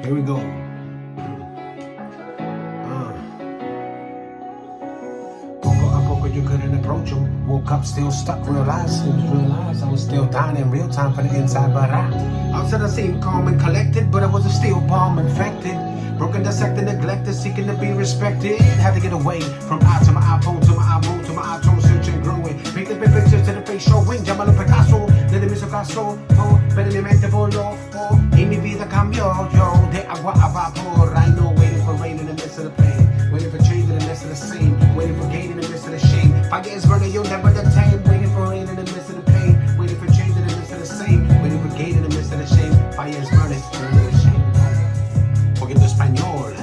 Here we go. Poco a poco you couldn't approach him. Woke up still stuck, realized I was still dying in real time for the inside, but outside I seemed calm and collected, but I was still bomb infected. Broken, dissected, neglected, seeking to be respected. Had to get away from eye to my iPhone, to my iPhone, to my iTunes, searching, growing. Pick the big pictures to the face showing. Llámalo Picasso, desde mi ocaso, oh, pero mi mente voló, oh, y mi vida cambió, yo, de agua a vapor. I know, waiting for rain in the midst of the pain, waiting for change in the midst of the same, waiting for gain in the midst of the shame. Fire is burning, you'll never detain. Waiting for rain in the midst of the pain, waiting for change in the midst of the same, waiting for gain in the midst of the shame. Fire is burning, burning the shame. Poquito español.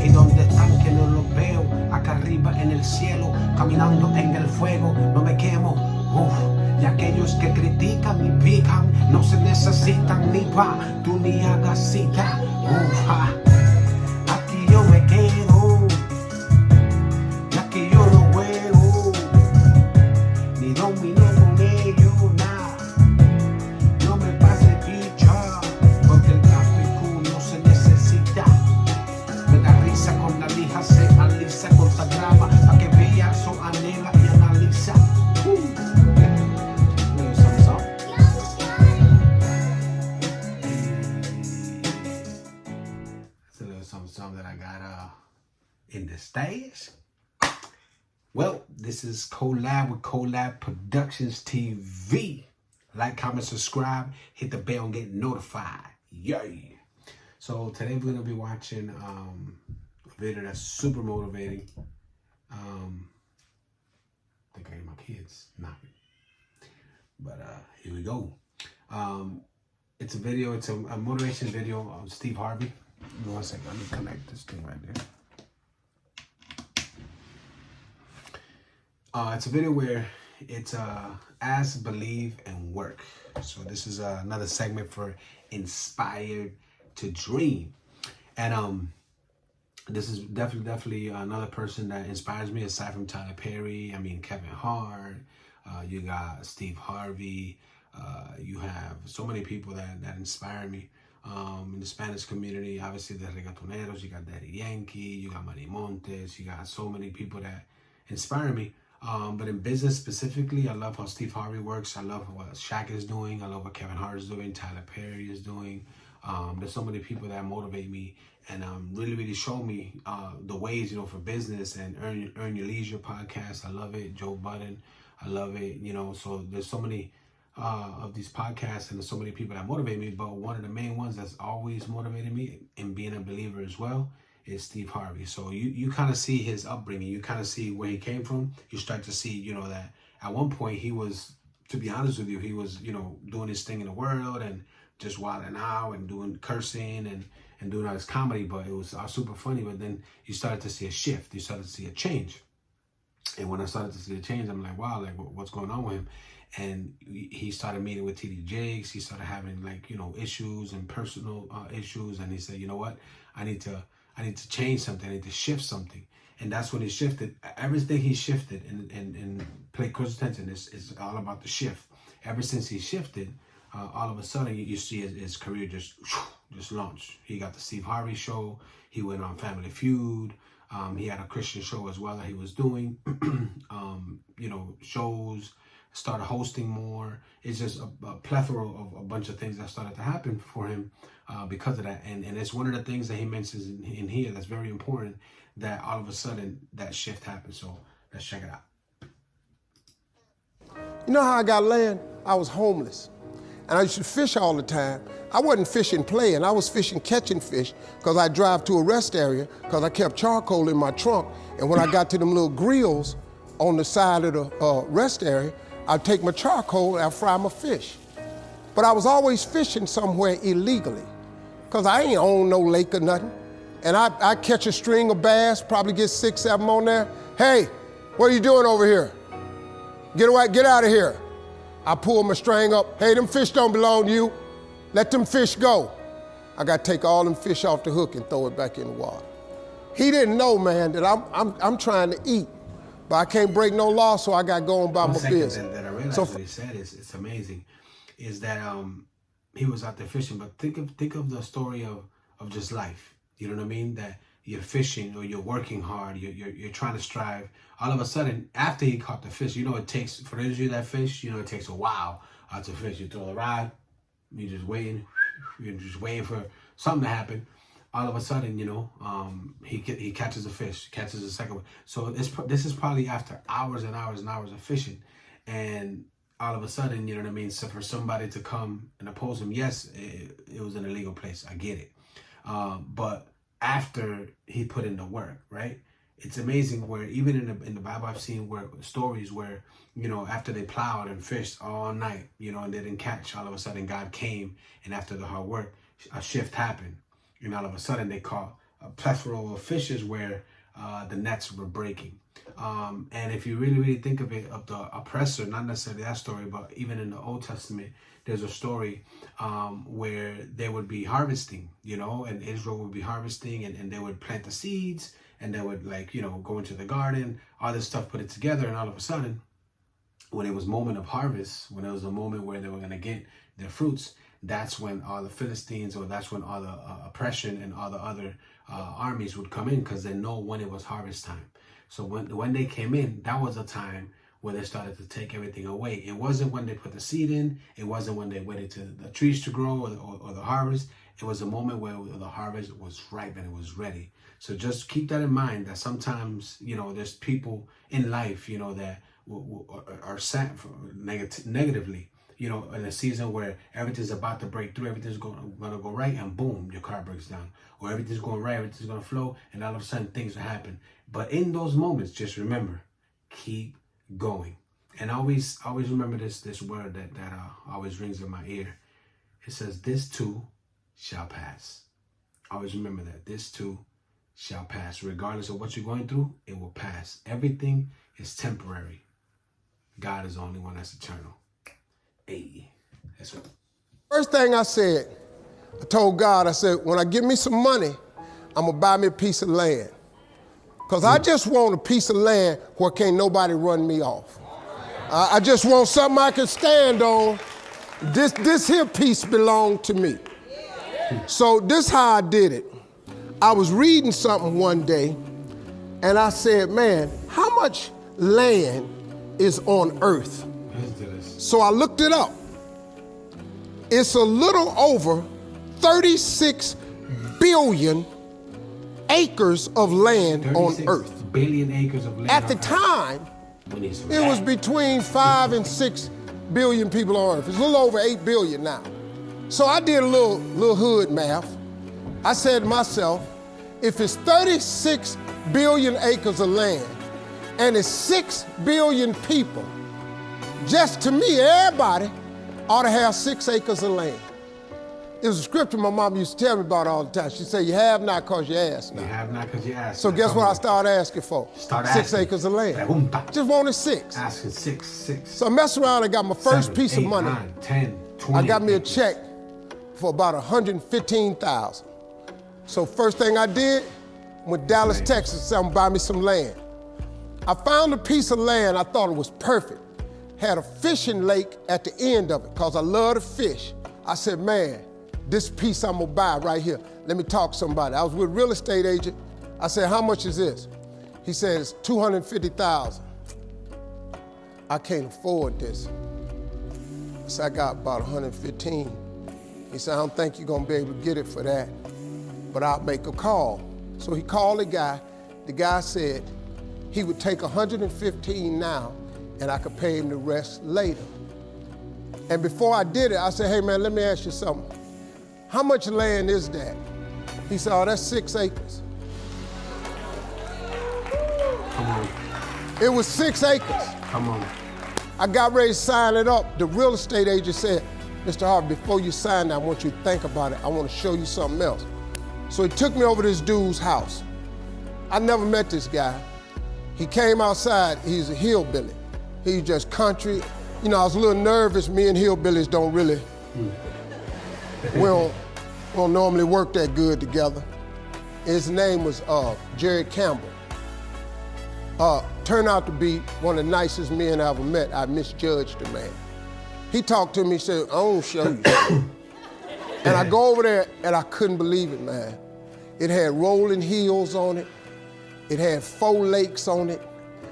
¿Y dónde están que no los veo? Acá arriba en el cielo, caminando en el fuego, no me quemo. Y aquellos que critican y pican, no se necesitan ni pa' tú ni hagas cita. Aquí yo me quedo, y aquí yo no juego, ni domino con ellos, nada. No me pase picha, porque el tráfico no se necesita. Me da risa con la lija, se alisa, corta grama, pa' que vea, so anhela y analiza. It's a little something that I got in the stash. Well, this is Collab with Collab Productions TV. Like, comment, subscribe, hit the bell and get notified. Yay! So today we're gonna be watching a video that's super motivating. I think I hear my kids knocking. But here we go. It's a video, it's a motivation video of Steve Harvey. Give me 1 second, let me connect this thing right there. It's a video where it's ask, believe, and work. So this is another segment for Inspired to Dream. And this is definitely another person that inspires me aside from Tyler Perry. I mean, Kevin Hart, you got Steve Harvey, you have so many people that inspire me. In the Spanish community, obviously the reggaetoneros, you got Daddy Yankee, you got Manny Montes, you got so many people that inspire me. But in business specifically, I love how Steve Harvey works. I love what Shaq is doing. I love what Kevin Hart is doing, Tyler Perry is doing. There's so many people that motivate me and really show me the ways, you know, for business. And Earn Your Leisure podcast, I love it. Joe Budden, I love it. You know, so there's so many of these podcasts and there's so many people that motivate me. But one of the main ones that's always motivated me in being a believer as well is Steve Harvey. So you kind of see his upbringing. You kind of see where he came from. You start to see, you know, that at one point he was, to be honest with you, he was, you know, doing his thing in the world and just wilding out and doing cursing and doing all this comedy, but it was super funny. But then you started to see a shift. You started to see a change. And when I started to see a change, I'm like, wow, like what's going on with him? And he started meeting with TD Jakes. He started having, like, you know, issues and personal issues. And he said, you know what, I need to change something. I need to shift something. And that's when he shifted. Everything he shifted and pay close attention. It's all about the shift. Ever since he shifted, all of a sudden you see his career just launched. He got the Steve Harvey show. He went on Family Feud. He had a Christian show as well that he was doing. You know, shows. Started hosting more. It's just a plethora of a bunch of things that started to happen for him because of that. And it's one of the things that he mentions in here that's very important, that all of a sudden that shift happened. So let's check it out. You know how I got land? I was homeless. And I used to fish all the time. I wasn't fishing playing, I was fishing catching fish, because I drive to a rest area because I kept charcoal in my trunk. And when I got to them little grills on the side of the rest area, I'd take my charcoal and I'd fry my fish. But I was always fishing somewhere illegally, because I ain't own no lake or nothing. And I catch a string of bass, probably get 6, 7 on there. Hey, what are you doing over here? Get away, get out of here. I pull my string up. Hey, them fish don't belong to you. Let them fish go. I got to take all them fish off the hook and throw it back in the water. He didn't know, man, that I'm trying to eat, but I can't break no law, so I got going by my business. That I realized what he said is, it's amazing, is that he was out there fishing. But think of the story of just life. You know what I mean? That you're fishing or you're working hard, you're trying to strive. All of a sudden, after he caught the fish, it takes, for those of you that fish, it takes a while to fish. You throw the rod, you're just waiting for something to happen. All of a sudden, he catches a fish, catches a second one. So this is probably after hours and hours and hours of fishing. And all of a sudden, you know what I mean? So for somebody to come and oppose him, yes, it was an illegal place. I get it. But after he put in the work, right? It's amazing where even in the Bible, I've seen stories where, after they plowed and fished all night, and they didn't catch, all of a sudden God came, and after the hard work, a shift happened. And all of a sudden they caught a plethora of fishes where the nets were breaking. And if you really, really think of it, of the oppressor, not necessarily that story, but even in the Old Testament, there's a story where they would be harvesting, and Israel would be harvesting, and they would plant the seeds, and they would go into the garden, all this stuff, put it together, and all of a sudden, when it was moment of harvest, when it was a moment where they were going to get their fruits, that's when all the Philistines, or that's when all the oppression and all the other armies would come in, because they know when it was harvest time. So when they came in, that was a time where they started to take everything away. It wasn't when they put the seed in. It wasn't when they waited to the trees to grow or the harvest. It was a moment where the harvest was ripe and it was ready. So just keep that in mind, that sometimes, there's people in life, that are sent negatively, in a season where everything's about to break through, everything's going to go right, and boom, your car breaks down. Or everything's going right, everything's going to flow, and all of a sudden things will happen. But in those moments, just remember, keep going. And always remember this word that always rings in my ear. It says, this too shall pass. Always remember that. This too shall pass. Regardless of what you're going through, it will pass. Everything is temporary. God is the only one that's eternal. Hey, that's what. First thing I said, I told God, I said, when I get me some money, I'm going to buy me a piece of land. Because I just want a piece of land where can't nobody run me off. I just want something I can stand on. This here piece belonged to me. So this how I did it. I was reading something one day, and I said, man, how much land is on earth? So I looked it up. It's a little over 36 billion acres of land on earth. Billion acres of land. At the time, it was between 5 and 6 billion people on earth. It's a little over 8 billion now. So I did a little hood math. I said to myself, if it's 36 billion acres of land and it's 6 billion people, just to me, everybody ought to have 6 acres of land. It was a scripture my mom used to tell me about all the time. She'd say, you have not because you ask not. You have not because you ask. So guess what I started asking for? Start 6 asking. acres of land. Just wanted 6. Asking 6. So I messed around and got my first 7, piece 8, of money. 9, 10, 20. I got me a check for about $115,000. So first thing I did, went to Dallas, Texas, said I'm gonna buy me some land. I found a piece of land, I thought it was perfect. Had a fishing lake at the end of it, because I love to fish. I said, man, this piece I'm gonna buy right here. Let me talk to somebody. I was with a real estate agent. I said, how much is this? He said, it's $250,000. I can't afford this. I said, I got about 115. He said, I don't think you're gonna be able to get it for that, but I'll make a call. So he called the guy. The guy said he would take 115 now, and I could pay him the rest later. And before I did it, I said, hey man, let me ask you something. How much land is that? He said, oh, that's 6 acres. Come on. It was 6 acres. Come on. I got ready to sign it up. The real estate agent said, Mr. Harvey, before you sign it, I want you to think about it. I want to show you something else. So he took me over to this dude's house. I never met this guy. He came outside, he's a hillbilly. He's just country. You know, I was a little nervous. Me and hillbillies don't really, we don't normally work that good together. His name was Jerry Campbell. Turned out to be one of the nicest men I ever met. I misjudged the man. He talked to me, he said, I won't show you something. And I go over there and I couldn't believe it, man. It had rolling hills on it. It had 4 lakes on it,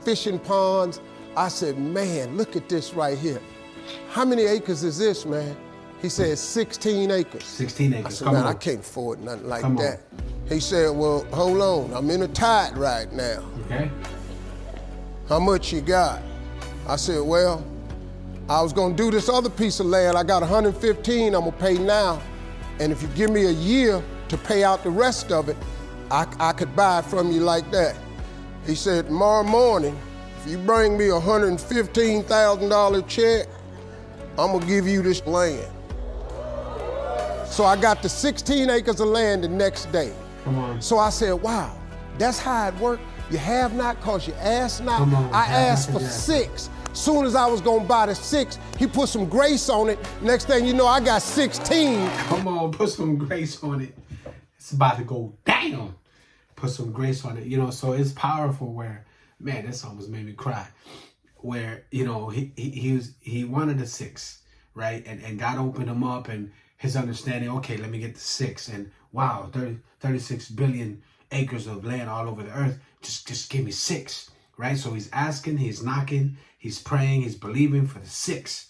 fishing ponds. I said, man, look at this right here. How many acres is this, man? He said 16 acres. 16 acres. I said, man, I can't afford nothing like that. On. He said, well, hold on, I'm in a tide right now. Okay. How much you got? I said, well, I was gonna do this other piece of land. I got 115 I'm gonna pay now. And if you give me a year to pay out the rest of it, I could buy it from you like that. He said, tomorrow morning, if you bring me a $115,000 check, I'm gonna give you this land. So I got the 16 acres of land the next day. Come on. So I said, wow, that's how it worked. You have not cause you ask not. I asked for 6. Soon as I was gonna buy the 6, he put some grace on it. Next thing you know, I got 16. Come on, put some grace on it. It's about to go down. Put some grace on it, you know, so it's powerful where, man, this almost made me cry. Where, you know, he wanted a 6, right? And God opened him up and his understanding, okay, let me get the 6. And wow, 36 billion acres of land all over the earth. Just give me 6, right? So he's asking, he's knocking, he's praying, he's believing for the 6.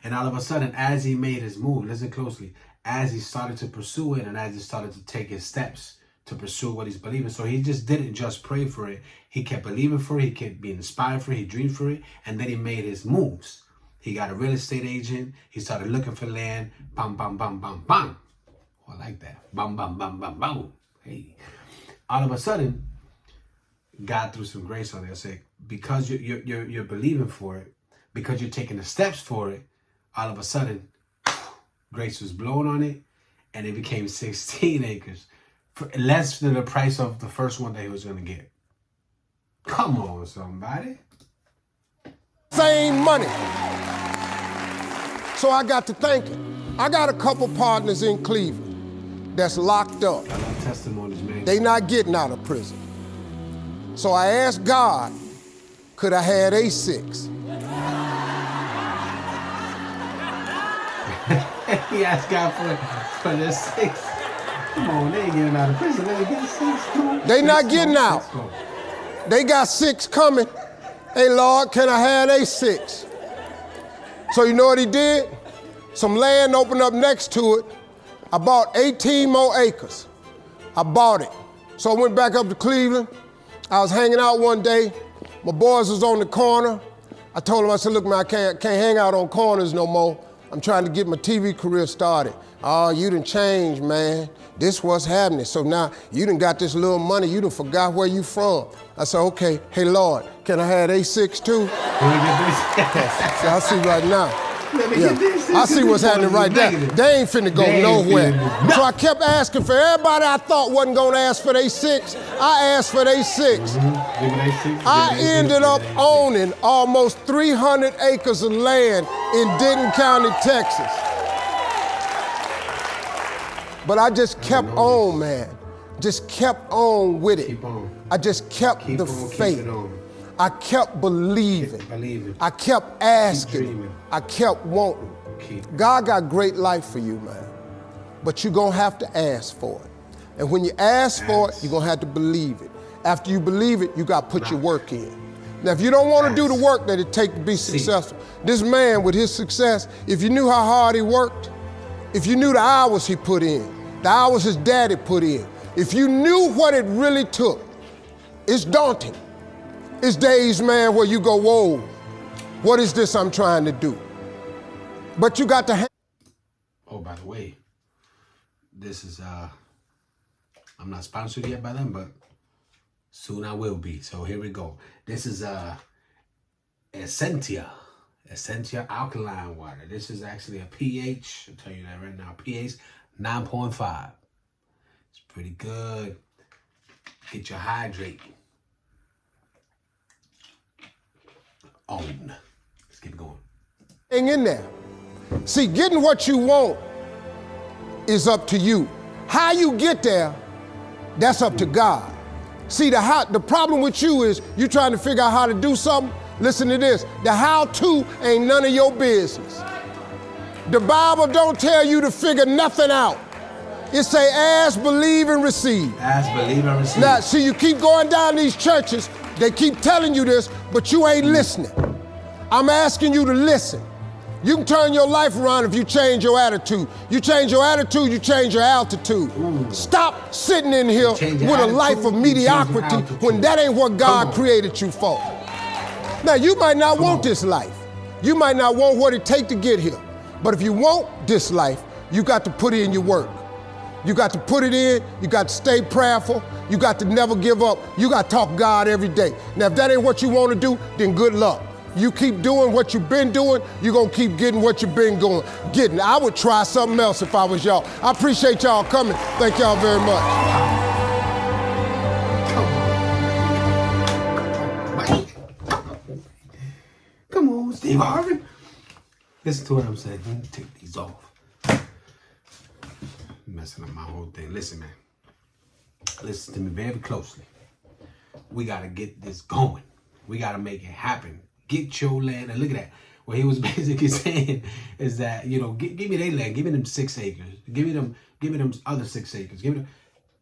And all of a sudden, as he made his move, listen closely, as he started to pursue it and as he started to take his steps to pursue what he's believing. So he just didn't just pray for it. He kept believing for it. He kept being inspired for it. He dreamed for it. And then he made his moves. He got a real estate agent. He started looking for land. Bam, bam, bam, bam, bam. Oh, I like that. Bam, bam, bam, bam, bam. Hey. All of a sudden, God threw some grace on it. I said, because you're believing for it, because you're taking the steps for it, all of a sudden, grace was blown on it, and it became 16 acres. For less than the price of the first one that he was going to get. Come on, somebody. Same money. So I got to thinking. I got a couple partners in Cleveland that's locked up. I love testimonies, man. They not getting out of prison. So I asked God, could I have a 6? He asked God for the 6. Come on, they ain't getting out of prison. They get 6. Come on. They not getting out. They got 6 coming. Hey, Lord, can I have a 6? So you know what he did? Some land opened up next to it. I bought 18 more acres. I bought it. So I went back up to Cleveland. I was hanging out one day. My boys was on the corner. I told them, I said, look, man, I can't hang out on corners no more. I'm trying to get my TV career started. Oh, you done changed, man. This what's happening. So now you done got this little money. You done forgot where you from. I said, okay, hey, Lord, can I have A6 too? See, I see right now. Yeah. I see what's happening right there. They ain't finna go nowhere. So I kept asking for everybody I thought wasn't gonna ask for their 6. I asked for their 6. I ended up owning almost 300 acres of land in Denton County, Texas. But I just kept on, man. Just kept on with it. I just kept the faith. I kept believing. I kept asking. I kept wanting. God got great life for you, man. But you're going to have to ask for it. And when you ask for it, you're going to have to believe it. After you believe it, you got to put your work in. Now, if you don't want to do the work that it takes to be successful, this man with his success, if you knew how hard he worked, if you knew the hours he put in, the hours his daddy put in, if you knew what it really took, it's daunting. It's days, man, where you go, whoa, what is this I'm trying to do? But you got to Oh, by the way, this is, I'm not sponsored yet by them, but soon I will be. So here we go. This is Essentia alkaline water. This is actually a pH, I'll tell you that right now, pH 9.5. It's pretty good. Get your hydrate on. Let's get going. in there. See, getting what you want is up to you. How you get there, that's up to God. See, the problem with you is you trying to figure out how to do something. Listen to this. The how-to ain't none of your business. The Bible don't tell you to figure nothing out. It say ask, believe, and receive. Ask, believe, and receive. Now, see, you keep going down these churches, they keep telling you this, but you ain't listening. I'm asking you to listen. You can turn your life around if you change your attitude. You change your attitude, you change your altitude. Stop sitting in here with a life of mediocrity when that ain't what God created you for. Now, you might not want this life. You might not want what it takes to get here. But if you want this life, you got to put in your work. You got to put it in, you got to stay prayerful, you got to never give up, you got to talk God every day. Now, if that ain't what you want to do, then good luck. You keep doing what you've been doing, you're going to keep getting what you've been getting. I would try something else if I was y'all. I appreciate y'all coming. Thank y'all very much. Come on, Steve Harvey. Listen to what I'm saying. Let me take these off. Messing up my whole thing. Listen, man. Listen to me very closely. We got to get this going. We got to make it happen. Get your land. And look at that. What he was basically saying is that, you know, give me their land. Give me them 6 acres. Give me them other 6 acres. Give me them,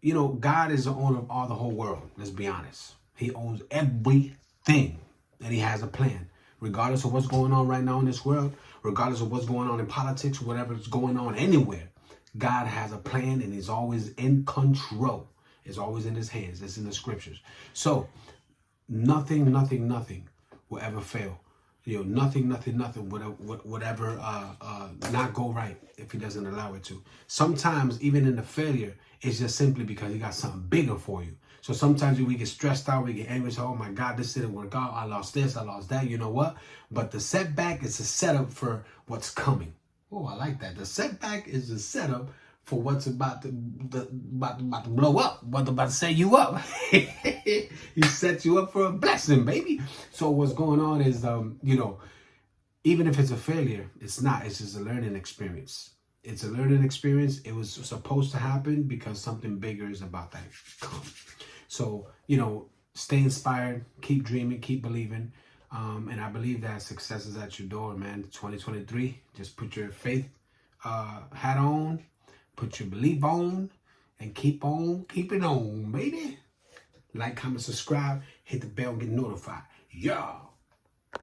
you know, God is the owner of all the whole world. Let's be honest. He owns everything. And he has a plan. Regardless of what's going on right now in this world, regardless of what's going on in politics, whatever's going on anywhere, God has a plan and he's always in control. It's always in his hands. It's in the scriptures. So nothing will ever fail. You know, nothing would ever not go right if he doesn't allow it to. Sometimes even in the failure, it's just simply because he got something bigger for you. So sometimes we get stressed out, we get angry, so, oh my God, this didn't work out. I lost this, I lost that, you know what? But the setback is a setup for what's coming. Oh, I like that. The setback is a setup for what's about to blow up, what's about to set you up. He sets you up for a blessing, baby. So what's going on is, you know, even if it's a failure, it's not. It's just a learning experience. It's a learning experience. It was supposed to happen because something bigger is about to come. So, you know, stay inspired, keep dreaming, keep believing. And I believe that success is at your door, man. 2023, just put your faith hat on, put your belief on, and keep on keeping on, baby. Like, comment, subscribe, hit the bell, get notified. Yeah.